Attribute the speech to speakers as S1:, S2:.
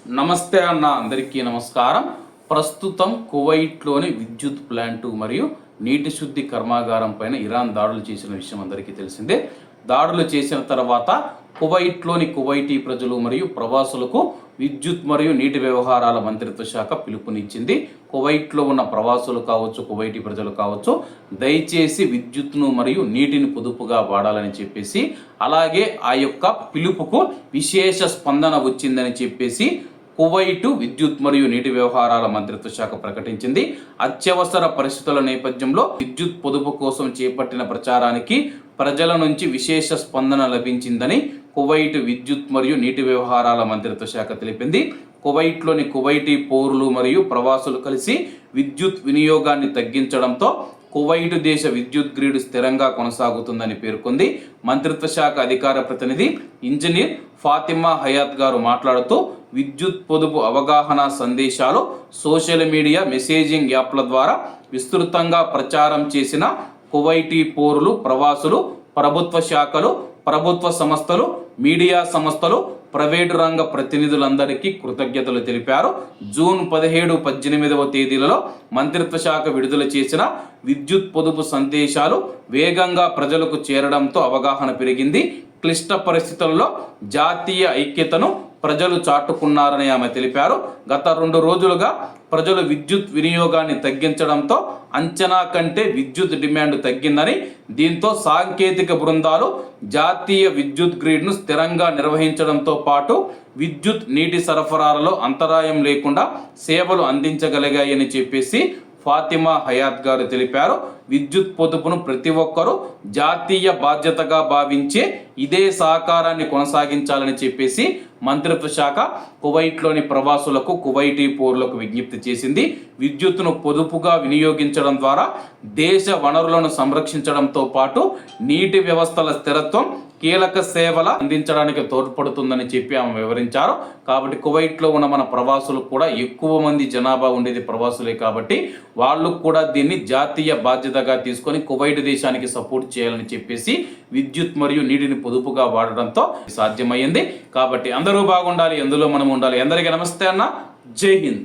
S1: నమస్తే అన్న, అందరికీ నమస్కారం. ప్రస్తుతం కువైట్లోని విద్యుత్ ప్లాంటు మరియు నీటి శుద్ధి కర్మాగారం పైన ఇరాన్ దాడులు చేసిన విషయం అందరికీ తెలిసిందే. దాడులు చేసిన తర్వాత కువైట్లోని కువైటీ ప్రజలు మరియు ప్రవాసులకు విద్యుత్ మరియు నీటి వ్యవహారాల మంత్రిత్వ శాఖ పిలుపునిచ్చింది. కువైట్లో ఉన్న ప్రవాసులు కావచ్చు, కువైటీ ప్రజలు కావచ్చు, దయచేసి విద్యుత్ను మరియు నీటిని పొదుపుగా వాడాలని చెప్పేసి, అలాగే ఆ యొక్క పిలుపుకు విశేష స్పందన వచ్చిందని చెప్పేసి కువైటు విద్యుత్ మరియు నీటి వ్యవహారాల మంత్రిత్వ శాఖ ప్రకటించింది. అత్యవసర పరిస్థితుల నేపథ్యంలో విద్యుత్ పొదుపు కోసం చేపట్టిన ప్రచారానికి ప్రజల నుంచి విశేష స్పందన లభించిందని కువైట్ విద్యుత్ మరియు నీటి వ్యవహారాల మంత్రిత్వ శాఖ తెలిపింది. కువైట్లోని కువైటీ పౌరులు మరియు ప్రవాసులు కలిసి విద్యుత్ వినియోగాన్ని తగ్గించడంతో కువైట్ దేశ విద్యుత్ గ్రిడ్ స్థిరంగా కొనసాగుతుందని పేర్కొంది. మంత్రిత్వ శాఖ అధికార ప్రతినిధి ఇంజనీర్ ఫాతిమా హయాత్ గారు మాట్లాడుతూ, విద్యుత్ పొదుపు అవగాహన సందేశాలు సోషల్ మీడియా మెసేజింగ్ యాప్ల ద్వారా విస్తృతంగా ప్రచారం చేసిన కువైటీ పౌరులు, ప్రవాసులు, ప్రభుత్వ శాఖలు, ప్రభుత్వ సంస్థలు, మీడియా సంస్థలు, ప్రైవేటు రంగ ప్రతినిధులందరికీ కృతజ్ఞతలు తెలిపారు. జూన్ 17, 18 తేదీలలో మంత్రిత్వ శాఖ విడుదల చేసిన విద్యుత్ పొదుపు సందేశాలు వేగంగా ప్రజలకు చేరడంతో అవగాహన పెరిగింది. క్లిష్ట పరిస్థితుల్లో జాతీయ ఐక్యతను ప్రజలు చాటుకున్నారని ఆమె తెలిపారు. గత 2 రోజులుగా ప్రజలు విద్యుత్ వినియోగాన్ని తగ్గించడంతో అంచనా కంటే విద్యుత్ డిమాండ్ తగ్గిందని, దీంతో సాంకేతిక బృందాలు జాతీయ విద్యుత్ గ్రిడ్ను స్థిరంగా నిర్వహించడంతో పాటు విద్యుత్ నీటి సరఫరాలలో అంతరాయం లేకుండా సేవలు అందించగలిగాయని చెప్పేసి ఫాతిమా హయాత్ గారు తెలిపారు. విద్యుత్ పొదుపును ప్రతి ఒక్కరూ జాతీయ బాధ్యతగా భావించే ఇదే సహకారాన్ని కొనసాగించాలని చెప్పేసి మంత్రిత్వ శాఖ కువైట్లోని ప్రవాసులకు, కువైటీ పౌరులకు విజ్ఞప్తి చేసింది. విద్యుత్తును పొదుపుగా వినియోగించడం ద్వారా దేశ వనరులను సంరక్షించడంతో పాటు నీటి వ్యవస్థల స్థిరత్వం, కీలక సేవల అందించడానికి తోడ్పడుతుందని చెప్పి ఆమె వివరించారు. కాబట్టి కువైట్లో ఉన్న మన ప్రవాసులు కూడా ఎక్కువ మంది జనాభా ఉండేది ప్రవాసులే, కాబట్టి వాళ్ళు కూడా దీన్ని జాతీయ బాధ్యతగా తీసుకొని కువైట్ దేశానికి సపోర్ట్ చేయాలని చెప్పేసి విద్యుత్ మరియు నీటిని పొదుపుగా వాడడంతో సాధ్యమైంది. కాబట్టి అందరూ బాగుండాలి, ఎందులో మనం ఉండాలి. అందరికీ నమస్తే అన్న, జై హింద్.